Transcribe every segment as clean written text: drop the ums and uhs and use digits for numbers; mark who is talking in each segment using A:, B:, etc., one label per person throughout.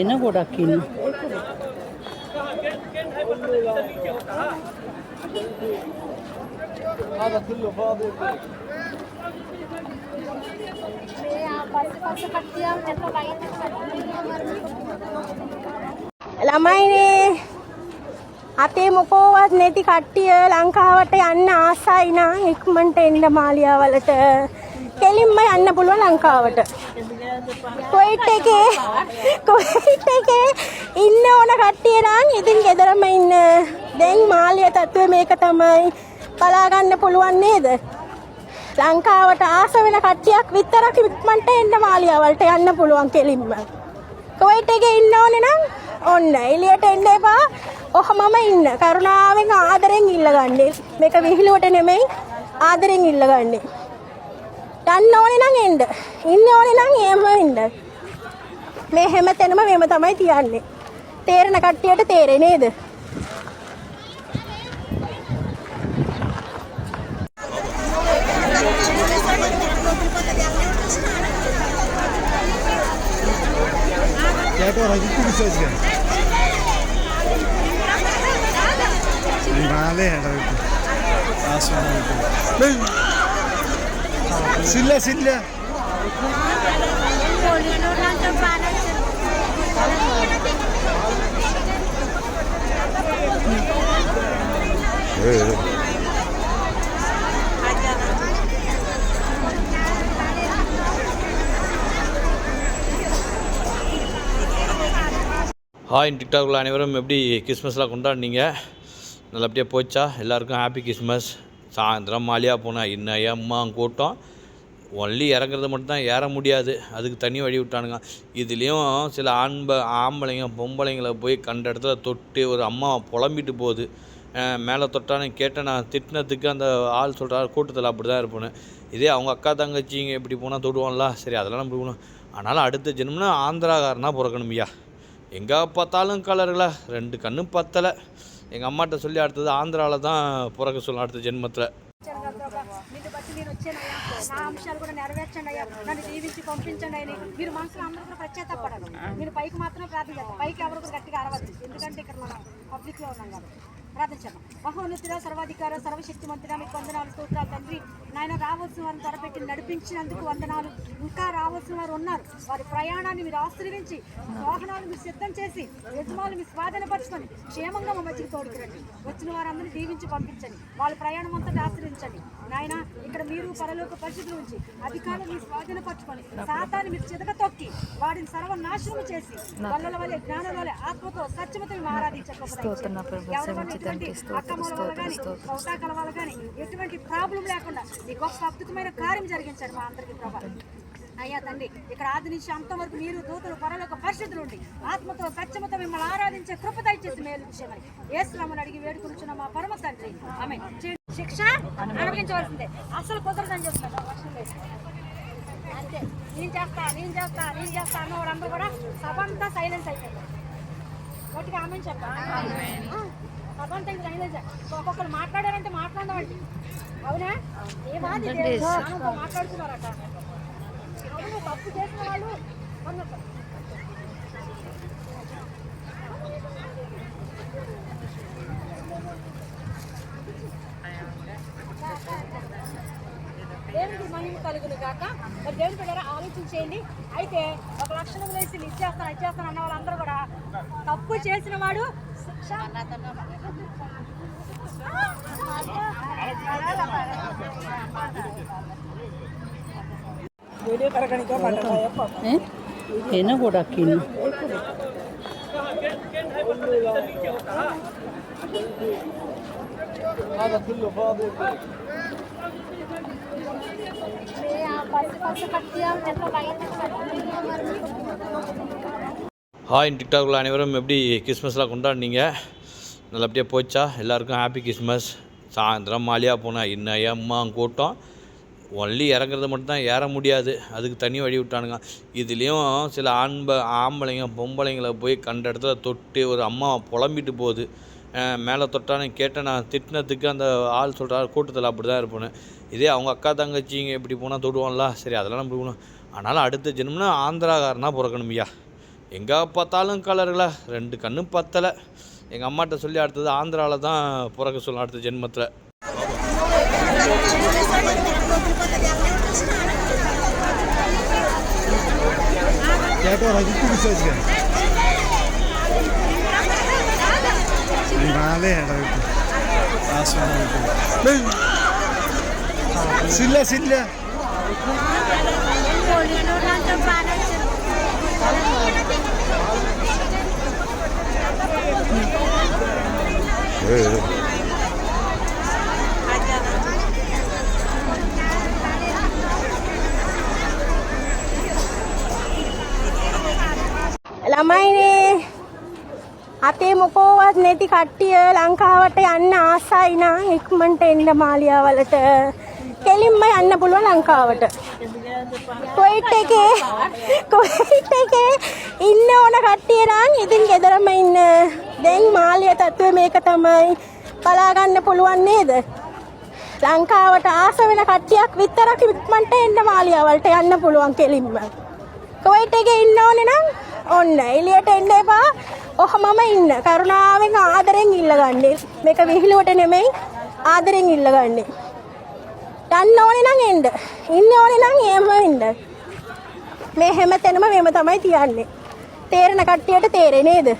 A: என்ன போடாக்கின்னு
B: ළමයිනේ අපේ මොකෝවත් නැති කට්ටිය ලංකාවට යන්න ආසයි නම් ඉක්මනට එන්න මාලියාවලට කෙලින්ම යන්න පුළුවන් ලංකාවට. කුවයිට් එකේ ඉන්න ඕන කට්ටිය නම් ඉතින් ගෙදරම ඉන්න. දැන් මාලියා තත්ත්වය මේක තමයි. බලා ගන්න පුළුවන් නේද? ලංකාවට ආස වෙන කට්ටියක් විතරක් ඉක්මනට එන්න මාලියාවලට යන්න පුළුවන් කෙලින්ම. කුවයිට් එකේ ඉන්න ඕනේ නම් ඔන්න එළියට එන්න එපා. ඔහමම ඉන්න. කරුණාවෙන් ආදරෙන් ඉල්ලගන්නේ. මේක විහිළුවට නෙමෙයි ආදරෙන් ඉල්ලගන්නේ. යන්න ඕනේ නම් එන්න. ඉන්න ඕනේ නම් එහෙම ඉන්න. මේ හැමතැනම මේව තමයි තියන්නේ. තේරෙන කට්ටියට තේරෙන්නේ නේද?
C: Agora a gente começou a jogar. Vale, Silla, Silla.
D: Hi டிக்டாக்ல அனைவரும் எப்படி கிறிஸ்மஸ்லாம் கொண்டாடினீங்க? நல்லபடியாக போச்சா? எல்லாருக்கும் ஹாப்பி கிறிஸ்மஸ். சாயந்தரம் மாலியாக போனால் இன்னும் ஏம்மா கூட்டம். ஒன்லி இறங்குறது மட்டும்தான் ஏற முடியாது, அதுக்கு தனி வழி விட்டானுங்க. இதுலேயும் சில ஆம்பளைங்க பொம்பளைங்களை போய் கண்ட இடத்துல தொட்டு ஒரு அம்மா புலம்பிட்டு போகுது. மேலே தொட்டானு கேட்டேன், நான் திட்டினதுக்கு அந்த ஆள் சொல்கிறார் கூட்டத்தில் அப்படி தான் இருப்பேன்னு. இதே அவங்க அக்கா தங்கச்சிங்க இப்படி போனால் தொடுவோம்ல, சரி அதெல்லாம் நம்ம போகணும். ஆனாலும் அடுத்த ஜென்மனா ஆந்திராக்காரனா பிறக்கணும்யா. எங்கே பார்த்தாலும் கலருங்களா, 2 கண்ணு பத்தலை. எங்கள் அம்மாட்ட சொல்லி அடுத்தது ஆந்திராவில் தான் பிறக்க சொல்லணும் அடுத்த ஜென்மத்தில்.
B: నిన్ను బట్టి నేను వచ్చానయ్యా, నా అంశాలు కూడా నెరవేర్చండి అయ్యా, నన్ను దీవించి పంపించండి అని మీరు మనసులో అందరూ కూడా పశ్చాత్తాపడరు. మీరు పైకి మాత్రమే ప్రార్థించాలి, పైకి ఎవరు కూడా గట్టిగా అరవద్దు, ఎందుకంటే ఇక్కడ మనం పబ్లిక్లో ఉన్నాం కాబట్టి. ప్రార్థించాము. మహోన్నతుడ, సర్వాధికార, సర్వశక్తిమంతుడ, మీకు వందనాలు, స్తోత్రాలు తండ్రి. నాయన రావాల్సిన వారిని త్వరపెట్టి నడిపించినందుకు వందనాలు. ఇంకా రావాల్సిన వారు ఉన్నారు, వారి ప్రయాణాన్ని మీరు ఆశీర్వించి, వాహనాలు మీరు సిద్ధం చేసి, యజమానులు మీ స్వాధీనపరచుకొని క్షేమంగా మా మధ్యకి తోడుకురండి. వచ్చిన వారందరినీ దీవించి పంపించండి, వాళ్ళ ప్రయాణం అంతా ఆశీర్వించండి. నాయన ఇక్కడ మీరు పరలోక పరిశుద్ధుల నుంచి అధికారులు మీరు స్వాధీనపరచుకొని, సాతాన్ని మీరు చితక తొక్కి వాడిని సర్వనాశనం చేసి, వల్లల వల్ల జ్ఞానం వల్ల ఆత్మతో సత్యమతో మేము ఆరాధించకపోతే అక్కమ్మల వల్ల కానీ కౌతాకల వల్ల కానీ ఎటువంటి ప్రాబ్లం లేకుండా ఈ గొప్ప అద్భుతమైన కార్యం జరిగించండి మా అందరికీ ప్రభా. అయ్యా తండ్రి, ఇక్కడ ఆది నుంచి అంతం వరకు మీరు దూతలు పరలోక పరిశుద్ధులు ఉండి ఆత్మతో సత్యమతో మిమ్మల్ని ఆరాధించే కృప దయచేసి మేలు విషయమని యేసునామమున అడిగి వేడుకొనుచున్న మా పరమ తండ్రి ఆమేన్. శిక్ష అనుభవించవలసిందే, అసలు కుదరదని చెప్తున్నారు. అంతే, నేను చేస్తా అన్న వాళ్ళందరూ కూడా సభ అంతా సైలెన్స్ అయిపోయింది. గట్టిగా ఆమెన్ చెప్పండి. సభ అంతా ఇంకా సైలెన్స్. ఒక్కొక్కరు మాట్లాడారంటే మాట్లాడమండి, అవునా? ఏమాది మాట్లాడుతున్నారట. అవును, తప్పు చేసిన వాళ్ళు దేవుడికి మహిమ కలుగును కాక. మరి దేవుని బిడ్డలారా ఆలోచించేయండి. అయితే ఒక లక్షణం వేసి ఇచ్చేస్తాను అన్న వాళ్ళందరూ కూడా తప్పు చేసిన వాడు
A: என்ன போடாக்கின்னு
D: ஹாய் டிக்டாக்ல அனைவரும் எப்படி கிறிஸ்மஸ்லாம் கொண்டாடினீங்க? நல்லபடியாக போச்சா? எல்லாருக்கும் ஹாப்பி கிறிஸ்மஸ். சாயந்தரம் மாலியாக போனால் இன்னும் ஏம்மா கூட்டம். ஒன்லி இறங்குறது மட்டும்தான் ஏற முடியாது, அதுக்கு தனி வழி விட்டானுங்க. இதுலேயும் சில ஆம்பளைங்க பொம்பளைங்களை போய் கண்ட இடத்துல தொட்டு ஒரு அம்மா புலம்பிட்டு போகுது. மேலே தொட்டானு கேட்டேன், நான் திட்டினதுக்கு அந்த ஆள் சொல்கிறார் கூட்டத்தில் அப்படி தான் இருப்பேன்னு. இதே அவங்க அக்கா தங்கச்சிங்க இப்படி போனால் தொடுவோம்ல, சரி அதெல்லாம் நம்ம போகணும். அதனால் அடுத்த ஜென்மம்னா ஆந்திராக்காரனாக பிறக்கணும் ஐயா. எங்கே பார்த்தாலும் கலரில் 2 கண்ணு பத்தலை. எங்கள் அம்மாட்ட சொல்லி அடுத்தது ஆந்திராவில் தான் பிறக்க சொல்லணும் அடுத்த ஜென்மத்தில்.
C: సిల్ల సిల్ల
E: ළමයිනේ අතේ මොකෝවත් නැති කට්ටිය ලංකාවට යන්න ආසයි නම් ඉක්මනට එන්න මාලියාවලට. කෙලින්ම යන්න පුළුවන් ලංකාවට. කුවයිට් එකේ ඉන්න ඕන කට්ටිය නම් ඉතින් ගෙදරම ඉන්න. දැන් මාලියා තත්ත්වය මේක තමයි. බලා ගන්න පුළුවන් නේද? ලංකාවට ආස වෙන කට්ටියක් විතරක් ඉක්මනට එන්න මාලියාවලට යන්න පුළුවන් කෙලින්ම. කුවයිට් එකේ ඉන්න ඕනේ නම් ඔන්න එළියට එන්න එපා. ඔහමම ඉන්න. කරුණාවෙන් ආදරෙන් ඉල්ලගන්නේ. මේක විහිළුවට නෙමෙයි ආදරෙන් ඉල්ලගන්නේ. යන්න ඕනේ නම් එන්න. ඉන්න ඕනේ නම් එහෙම ඉන්න. මේ හැමතැනම මෙහෙම තමයි තියන්නේ. තේරෙන කට්ටියට තේරෙන්නේ නේද?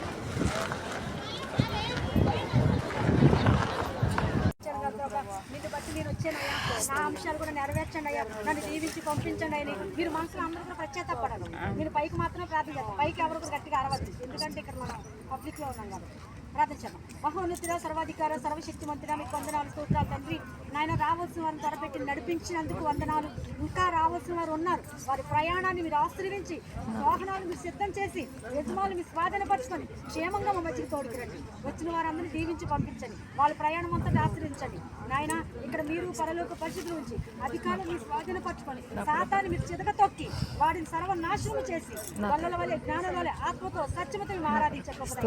B: నిన్ను బట్టి నేను వచ్చానయ్యా, నా అంశాలు కూడా నెరవేర్చండి అయ్యా, నన్ను దీవించి పంపించండి అని మీరు మనసులో అందరూ కూడా పశ్చాత్తాపడరు. మీరు పైకి మాత్రమే ప్రార్థించాలి, పైకి ఎవరు కూడా గట్టిగా అరవద్దు, ఎందుకంటే ఇక్కడ మనం పబ్లిక్లో ఉన్నాం కాబట్టి. ప్రార్థించాము. మహోన్నతుడ, సర్వాధికార, సర్వశక్తిమంతుడ, మీకు వందనాలు, స్తోత్రాలు తండ్రి. నాయన రావాల్సిన వారిని త్వరపెట్టి నడిపించినందుకు వందనాలు. ఇంకా రావాల్సిన వారు ఉన్నారు. వారి ప్రయాణాన్ని మీరు ఆశీర్వించి, వాహనాలు మీరు సిద్ధం చేసి, యజమానులు మీ స్వాధీనపరచుకొని క్షేమంగా మా మధ్యకి తోడుకురండి. వచ్చిన వారందరినీ దీవించి పంపించండి. వాళ్ళ ప్రయాణం అంతా ఆశీర్వించండి. నాయన ఇక్కడ మీరు పరలోక పరిస్థితుల నుంచి అధికారులు మీ స్వాధీనపరచుకొని సాతాన్ని మీరు చితక తొక్కి వాడిని సర్వనాశనం చేసి వల్లల వల్ల జ్ఞానం వల్ల ఆత్మతో సత్యమతో మేము ఆరాధించకపోతే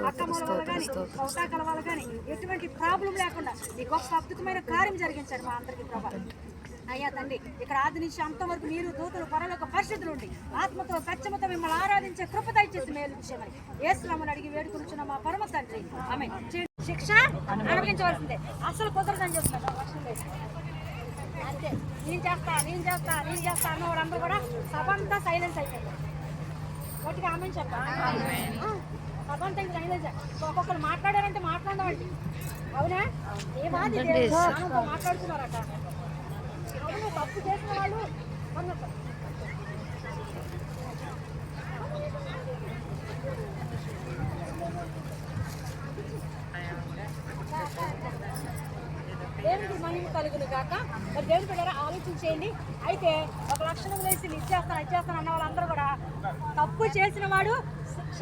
B: అక్కమ్మల వల్ల కానీ కౌతాకల వల్ల కానీ ఎటువంటి ప్రాబ్లం లేకుండా ఈ గొప్ప అద్భుతమైన కార్యం జరిగించండి మా అందరికీ ప్రభా. అయ్యా తండ్రి, ఇక్కడ ఆది నుంచి అంత వరకు మీరు దూతలు పరలోక పరిస్థితులు ఉండి ఆత్మతో సత్యమతో మిమ్మల్ని ఆరాధించే కృప దయచేసి మేలు విషయమని యేసునామమున అడిగి వేడుకొనుచున్న మా పరమ తండ్రి ఆమేన్. శిక్ష అనుభవించవలసిందే, అసలు కుదరదని చెప్తున్నారు. అంతే, నేను చేస్తా అన్న వాళ్ళందరూ కూడా సభ అంతా సైలెన్స్ అయిపోయింది. గట్టిగా ఆమెను చెప్పండి. సభ అంతా ఇంకా సైలెన్స్. ఒక్కొక్కరు మాట్లాడారంటే మాట్లాడమండి. అవునా? ఏమాది మాట్లాడుతున్నారట. అవును, తప్పు చేసిన వాళ్ళు దేవుడికి మహిమ కలుగును కాక. మరి దేవుడి బిడ్డలారా ఆలోచించేయండి. అయితే ఒక లక్షణం వేసి ఇచ్చేస్తాను అన్న వాళ్ళందరూ కూడా తప్పు చేసిన వాడు శిక్ష